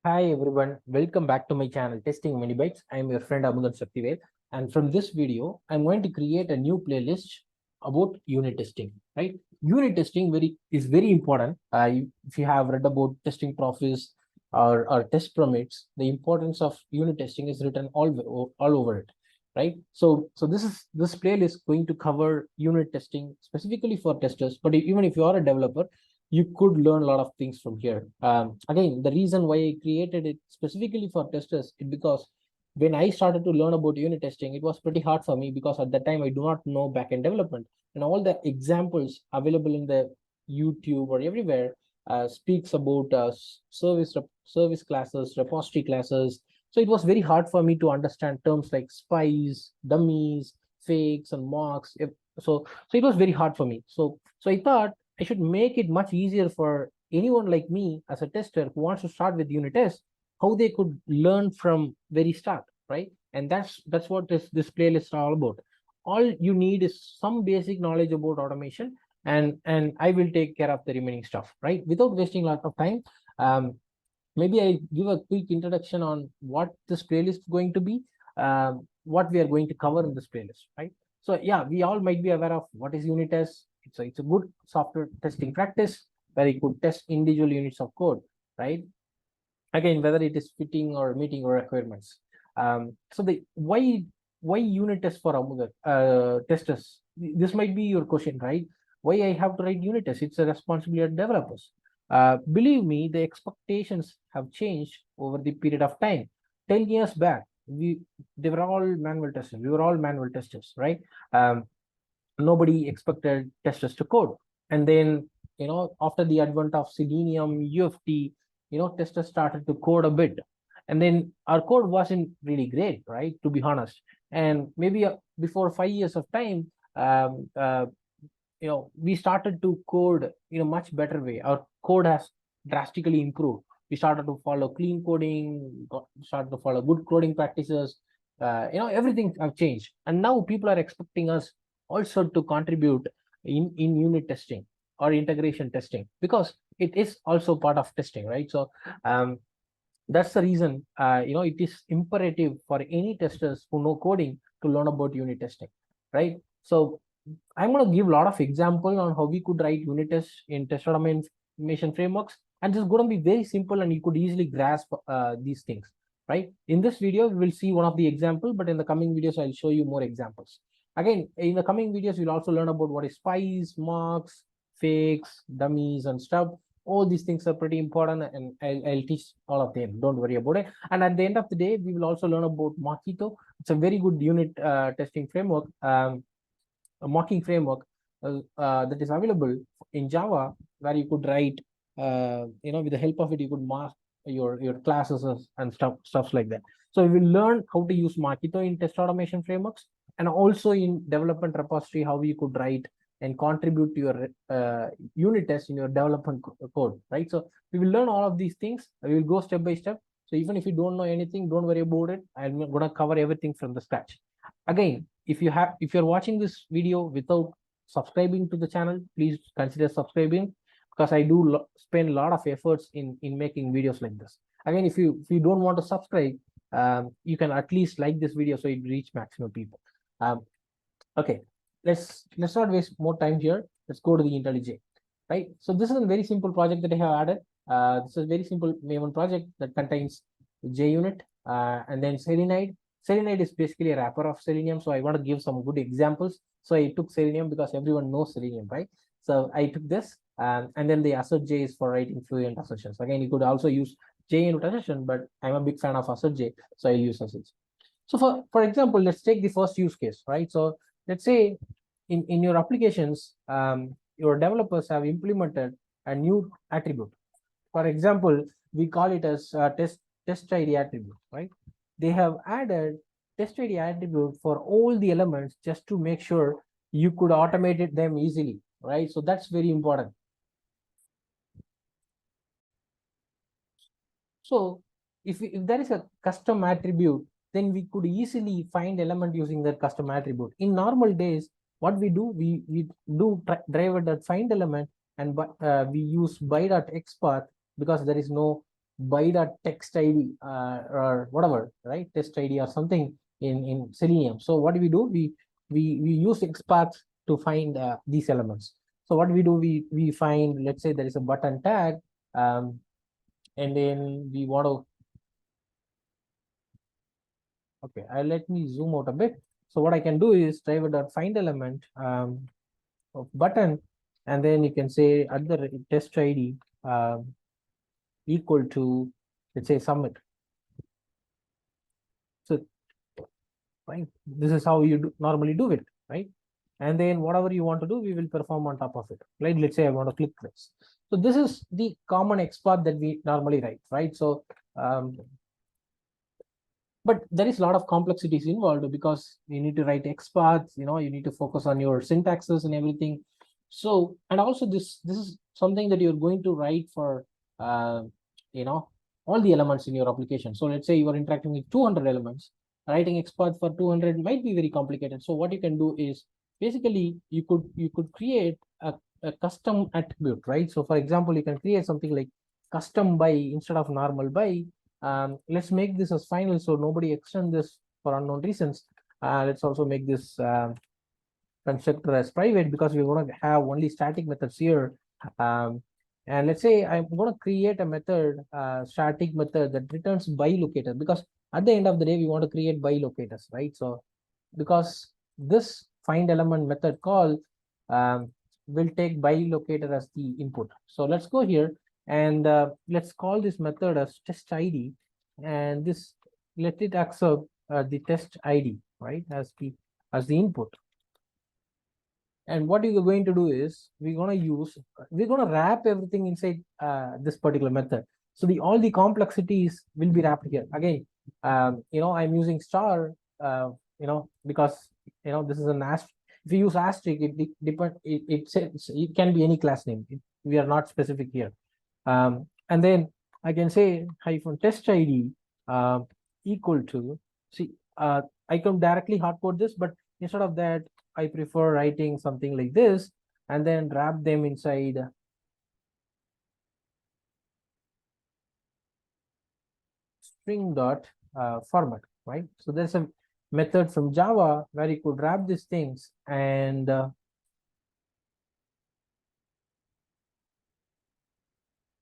Hi everyone, welcome back to my channel Testing Many Bytes. I am your friend Amudan Saktivel, and from this video, I'm going to create a new playlist about unit testing. Right, unit testing is very important. If you have read about testing process or test permits, the importance of unit testing is written all over it. Right, so this playlist going to cover unit testing specifically for testers, but even if you are a developer you could learn a lot of things from here. Again, the reason why I created it specifically for testers is because when I started to learn about unit testing, it was pretty hard for me because at that time I do not know backend development, and all the examples available in the YouTube or everywhere speaks about service classes, repository classes. So it was very hard for me to understand terms like spies, dummies, fakes, and mocks. So it was very hard for me. So I thought I should make it much easier for anyone like me as a tester who wants to start with unit tests, how they could learn from very start, right? And that's what this playlist are all about. All you need is some basic knowledge about automation, and I will take care of the remaining stuff, right? Without wasting a lot of time. Maybe I give a quick introduction on what this playlist is going to be, what we are going to cover in this playlist, right? So yeah, we all might be aware of what is unit test. It's a good software testing practice where you could test individual units of code, right? Again, whether it is fitting or meeting your requirements. So the why unit test for Amudar testers? This might be your question, right? Why I have to write unit tests? It's a responsibility of developers. Believe me, the expectations have changed over the period of time. 10 years back, they were all manual testers. We were all manual testers, right? Nobody expected testers to code, and then after the advent of Selenium, UFT, testers started to code a bit, and then our code wasn't really great, right, to be honest. And maybe before 5 years of time, we started to code in a much better way. Our code has drastically improved. We started to follow clean coding, started to follow good coding practices. Everything have changed, and now people are expecting us also to contribute in unit testing or integration testing, because it is also part of testing, right? So that's the reason it is imperative for any testers who know coding to learn about unit testing, right? So I'm going to give a lot of example on how we could write unit tests in test automation frameworks, and this is going to be very simple and you could easily grasp these things, right? In this video we will see one of the example, but in the coming videos I'll show you more examples. Again, in the coming videos we'll also learn about what is spies, mocks, fakes, dummies, and stuff. All these things are pretty important, and I'll teach all of them, don't worry about it. And at the end of the day we will also learn about Mockito. It's a very good unit testing framework, a mocking framework that is available in Java, where you could write, with the help of it, you could mark your classes and stuff like that. So we will learn how to use Mockito in test automation frameworks, and also in development repository, how you could write and contribute to your unit test in your development code, right? So we will learn all of these things. We will go step by step. So even if you don't know anything, don't worry about it. I'm going to cover everything from the scratch. Again, if you're watching this video without subscribing to the channel, please consider subscribing, because I do spend a lot of efforts in making videos like this. Again, if you don't want to subscribe, you can at least like this video so it reach maximum people. Okay, let's not waste more time here. Let's go to the IntelliJ. Right, so this is a very simple project that I have added. This is a very simple Maven project that contains JUnit and then Selenide. Selenide is basically a wrapper of Selenium, so I want to give some good examples. So I took Selenium because everyone knows Selenium, right? So I took this, and then the assert J is for writing fluent assertions. Again, you could also use JUnit assertion, but I'm a big fan of assert J, so I'll use assert. So for example, let's take the first use case, right? So let's say in your applications, your developers have implemented a new attribute. For example, we call it as test ID attribute, right? They have added test ID attribute for all the elements just to make sure you could automate them easily, right? So that's very important. So if there is a custom attribute, then we could easily find element using that custom attribute. In normal days, what we do, we do driver that find element, and we use by.xpath because there is no by.text id or whatever, right? Test id or something in Selenium. So what do? We use XPath to find these elements. So what we do, we find, let's say there is a button tag, and then we want to, okay, let me zoom out a bit. So what I can do is driver.find element of button, and then you can say at the test ID equal to, let's say, submit. So right, this is how you normally do it, right? And then whatever you want to do, we will perform on top of it. Like, let's say I want to click this. So this is the common XPath that we normally write, right? So but there is a lot of complexities involved because you need to write XPaths, you need to focus on your syntaxes and everything. So, and also this is something that you're going to write for, you know, all the elements in your application. So let's say you are interacting with 200 elements, writing XPath for 200 might be very complicated. So what you can do is basically you could create a custom attribute, right? So for example, you can create something like custom by instead of normal by. Let's make this as final so nobody extend this for unknown reasons. Let's also make this constructor as private because we want to have only static methods here. And let's say I'm going to create a method, static method that returns by locator, because at the end of the day we want to create by locators, right? So because this find element method call will take by locator as the input. So let's go here and let's call this method as test ID, and this, let it accept the test ID, right, as the input. And what you're going to do is we're going to wrap everything inside this particular method. So all the complexities will be wrapped here. Again, I'm using star, because this is an asterisk. If you use asterisk, it can be any class name. We are not specific here. And then I can say hyphen test ID equal to, see, I can directly hardcode this, but instead of that, I prefer writing something like this and then wrap them inside string dot format, right? So there's a method from Java where you could wrap these things and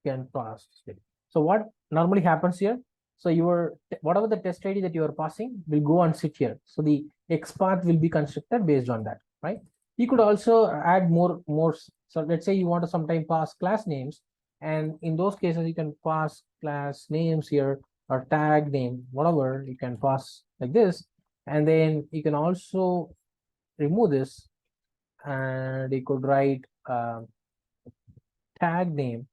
can pass it. So what normally happens here? So whatever the test ID that you are passing will go and sit here. So the XPath will be constructed based on that, right? You could also add more. So let's say you want to sometime pass class names, and in those cases you can pass class names here or tag name, whatever you can pass like this, and then you can also remove this, and you could write tag name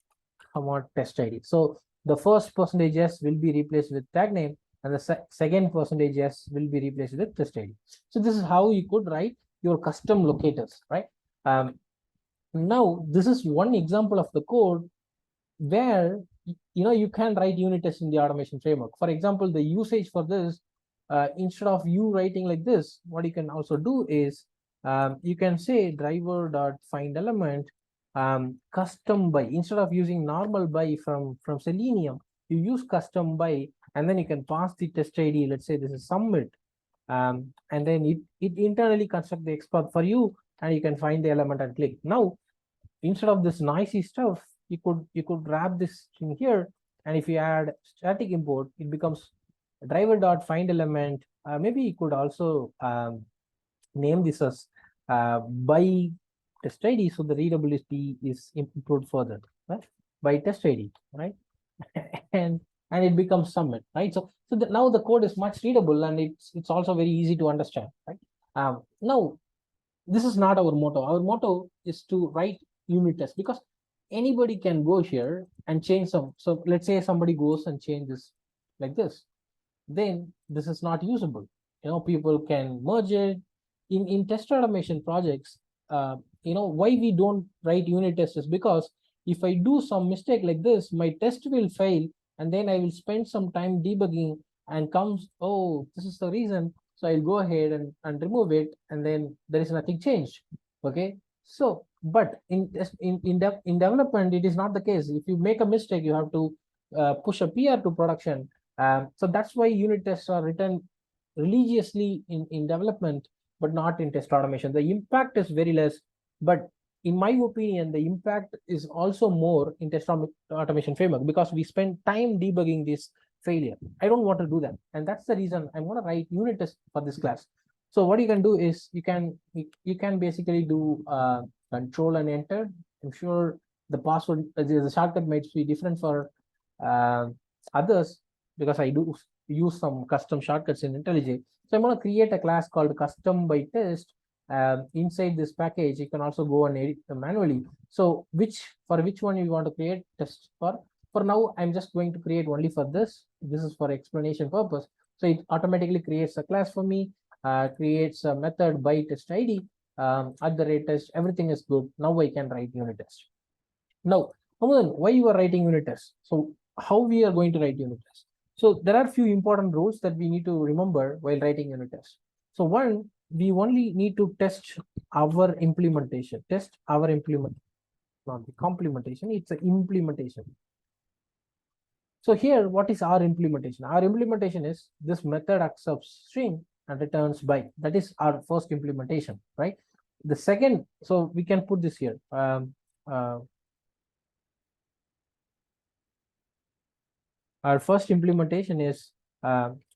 test ID. So the first percentage s will be replaced with tag name, and the second percentage s will be replaced with test ID. So this is how you could write your custom locators, right? Now this is one example of the code where you can write unit tests in the automation framework. For example, the usage for this, instead of you writing like this, what you can also do is you can say driver.find element custom by. Instead of using normal by from Selenium, you use custom by, and then you can pass the test ID. Let's say this is submit, and then it internally construct the XPath for you, and you can find the element and click. Now instead of this noisy stuff, you could wrap this in here, and if you add static import, it becomes driver.find element. Maybe you could also name this as by test ID, so the readability is improved further, right? By test ID, right? and it becomes submit, right? So now the code is much readable, and it's also very easy to understand, right? Now this is not our motto. Our motto is to write unit tests, because anybody can go here and change some. So let's say somebody goes and changes like this, then this is not usable. People can merge it in test automation projects. Why we don't write unit tests is because if I do some mistake like this, my test will fail, and then I will spend some time debugging, and comes, oh, this is the reason. So I'll go ahead and remove it, and then there is nothing changed. Okay. So, but in development, it is not the case. If you make a mistake, you have to push a PR to production. So that's why unit tests are written religiously in development, but not in test automation. The impact is very less, but in my opinion, the impact is also more in test automation framework because we spend time debugging this failure. I don't want to do that, and that's the reason I'm going to write unit test for this class. So what you can do is you can basically do control and enter. I'm sure the password, the shortcut might be different for uh, others because I do use some custom shortcuts in IntelliJ. So I'm going to create a class called custom by test. Inside this package, you can also go and edit manually. So for which one you want to create test for? For now, I'm just going to create only for this. This is for explanation purpose. So it automatically creates a class for me, creates a method by test ID, at the rate test, everything is good. Now I can write unit test. Now, why you are writing unit test? So how we are going to write unit test? So there are few important rules that we need to remember while writing unit test. So one, we only need to test our implementation. Test our implement, not the complementation, it's an implementation. So here, what is our implementation? Our implementation is this method accepts string and returns byte. That is our first implementation, right? The second, so we can put this here. Our first implementation is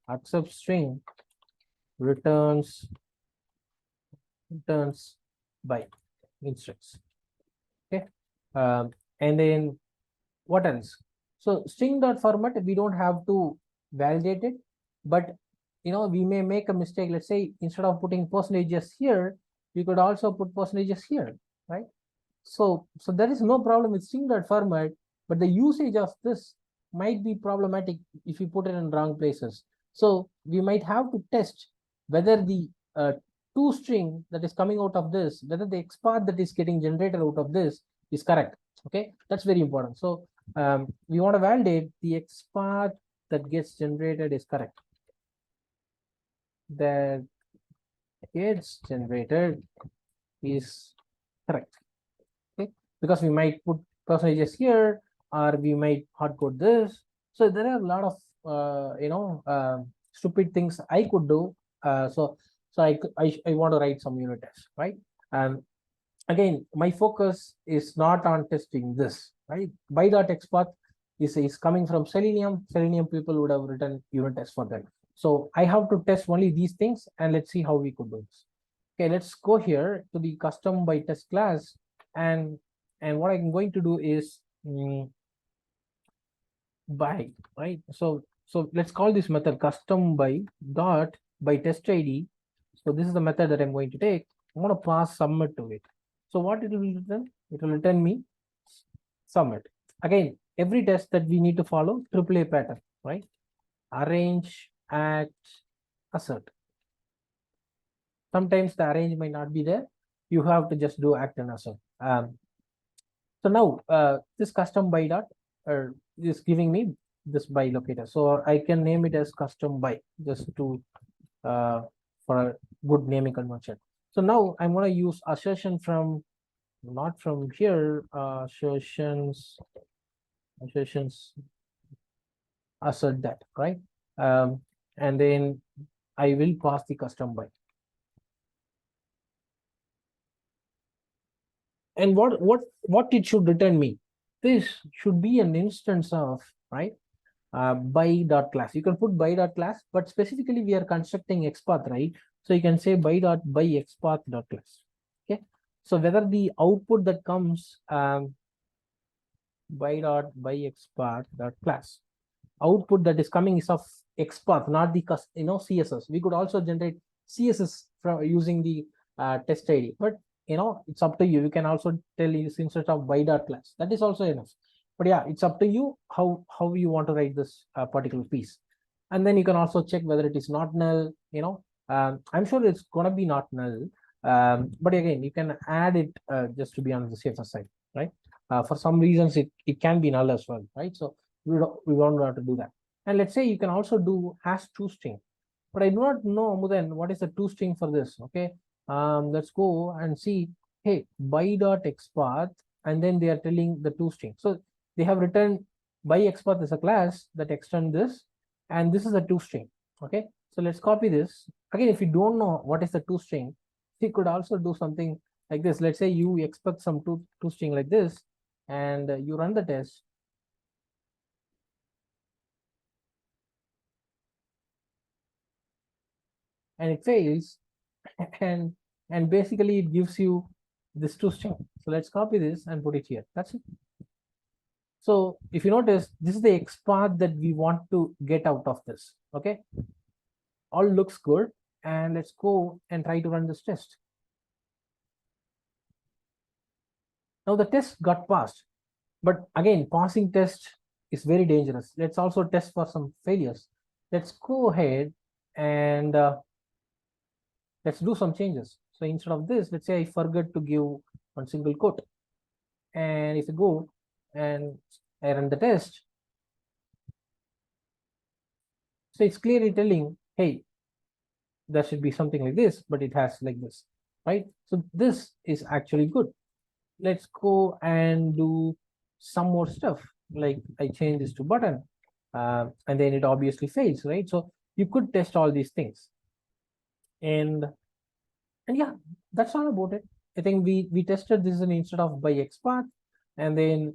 accept string returns byte instructs. Okay, and then what else? So string dot format, we don't have to validate it, but we may make a mistake. Let's say instead of putting percentages here, we could also put percentages here, right? So there is no problem with string dot format, but the usage of this might be problematic if you put it in wrong places. So we might have to test whether the to string that is coming out of this, whether the XPath that is getting generated out of this is correct. Okay, that's very important. So we want to validate the XPath that gets generated is correct. That gets generated is correct. Okay, because we might put percentages here, or we might hard code this. So there are a lot of stupid things I could do. So I want to write some unit tests, right? Again, my focus is not on testing this, right? By.xpath is coming from Selenium. Selenium people would have written unit tests for that. So I have to test only these things, and let's see how we could do this. Okay, let's go here to the custom by test class, and what I'm going to do is by, right? So let's call this method custom by test ID. So this is the method that I'm going to take. I'm going to pass submit to it. So what it will return? It will return me submit. Again, every test that we need to follow AAA pattern, right? Arrange, act, assert. Sometimes the arrange might not be there. You have to just do act and assert. So now this custom by dot is giving me this by locator. So I can name it as custom by just to for a good naming convention. So now I'm going to use assertion from, not from here, assertions assert that, right? And then I will pass the custom by. And what it should return me? This should be an instance of, right, by dot class. You can put by dot class, but specifically we are constructing XPath, right? So you can say by XPath dot class. Okay. So whether the output that comes by XPath dot class, output that is coming is of XPath, not the CSS. We could also generate CSS from using the test ID, but it's up to you. You can also tell this instead of by dot class. That is also enough. But yeah, it's up to you how you want to write this particular piece. And then you can also check whether it is not null. I'm sure it's gonna be not null. But again, you can add it just to be on the safer side, right? For some reasons, it can be null as well, right? So we don't want to do that. And let's say you can also do hash toString, but I do not know, Mudan, what is the toString for this? Okay, let's go and see. Hey, by.xpath, and then they are telling the toString. So they have written ByXpath is a class that extends this, and this is a toString. Okay, so let's copy this. Again, if you don't know what is the toString, we could also do something like this. Let's say you expect some toString like this, and you run the test. And it fails, and basically it gives you this toString. So let's copy this and put it here. That's it. So if you notice, this is the XPath that we want to get out of this. Okay, all looks good, and let's go and try to run this test. Now the test got passed, but again, passing test is very dangerous. Let's also test for some failures. Let's go ahead and let's do some changes. So instead of this, let's say I forget to give one single quote, and if you go and I run the test, so it's clearly telling, hey, there should be something like this, but it has like this, right? So this is actually good. Let's go and do some more stuff. Like I change this to button, and then it obviously fails, right? So you could test all these things, and yeah, that's all about it. I think we tested this instead of ByXpath, and then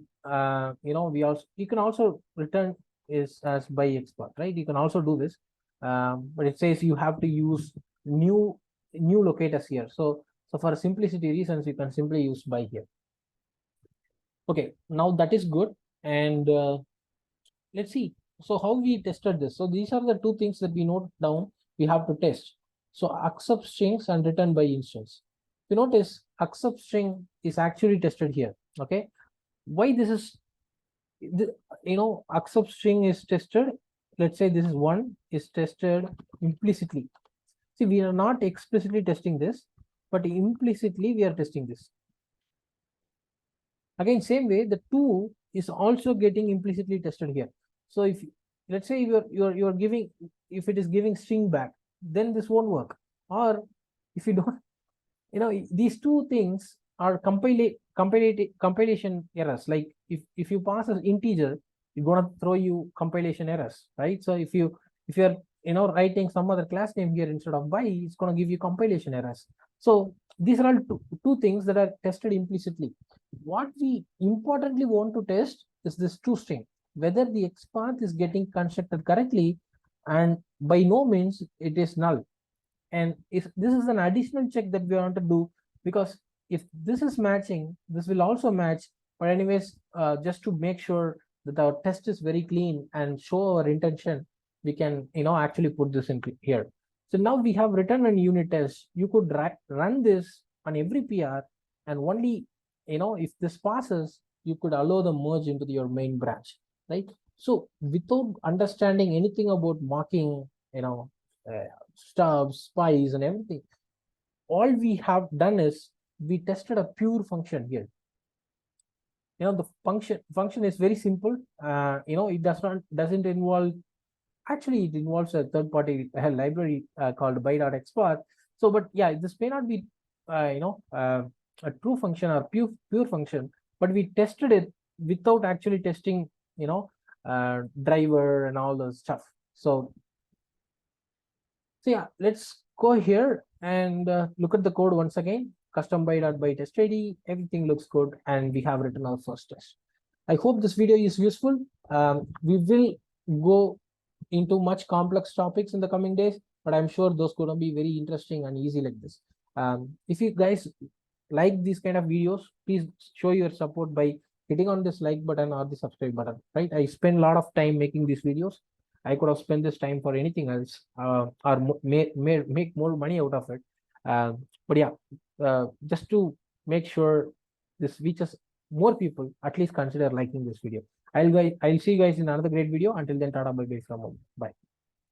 you can also return is as ByXpath, right? You can also do this, but it says you have to use new locators here. So for simplicity reasons, you can simply use by here. Okay, now that is good, and let's see. So how we tested this? So these are the two things that we note down. We have to test. So accept strings and return by instance. You notice accept string is actually tested here. Okay, why this is, accept string is tested. Let's say this is one is tested implicitly. See, we are not explicitly testing this, but implicitly we are testing this. Again, same way, the two is also getting implicitly tested here. So if let's say you're giving, if it is giving string back, then this won't work. Or if you don't, these two things are compilation errors. Like if you pass as integer, it's gonna throw you compilation errors, right? So if you're writing some other class name here instead of by, it's gonna give you compilation errors. So these are all two things that are tested implicitly. What we importantly want to test is this toString, whether the XPath is getting constructed correctly, and by no means it is null. And if this is an additional check that we want to do, because if this is matching, this will also match. But anyways, just to make sure that our test is very clean and show our intention, we can actually put this in here. So now we have written a unit test. You could run this on every PR, and only if this passes, you could allow the merge into your main branch, right? So without understanding anything about mocking, stubs, spies, and everything, all we have done is we tested a pure function here. The function is very simple. It doesn't involve, actually it involves a third-party library called by.xpath. So, but yeah, this may not be a true function or pure function, but we tested it without actually testing driver and all those stuff. So yeah, let's go here and look at the code once again. Custom by test ID, everything looks good, and we have written our first test. I hope this video is useful. We will go into much complex topics in the coming days, but I'm sure those going to be very interesting and easy like this. If you guys like these kind of videos, please show your support by hitting on this like button or the subscribe button, right? I spend a lot of time making these videos. I could have spent this time for anything else, or make more money out of it. But yeah, just to make sure this reaches more people, at least consider liking this video. I'll see you guys in another great video. Until then, tata, bye bye from home. Bye.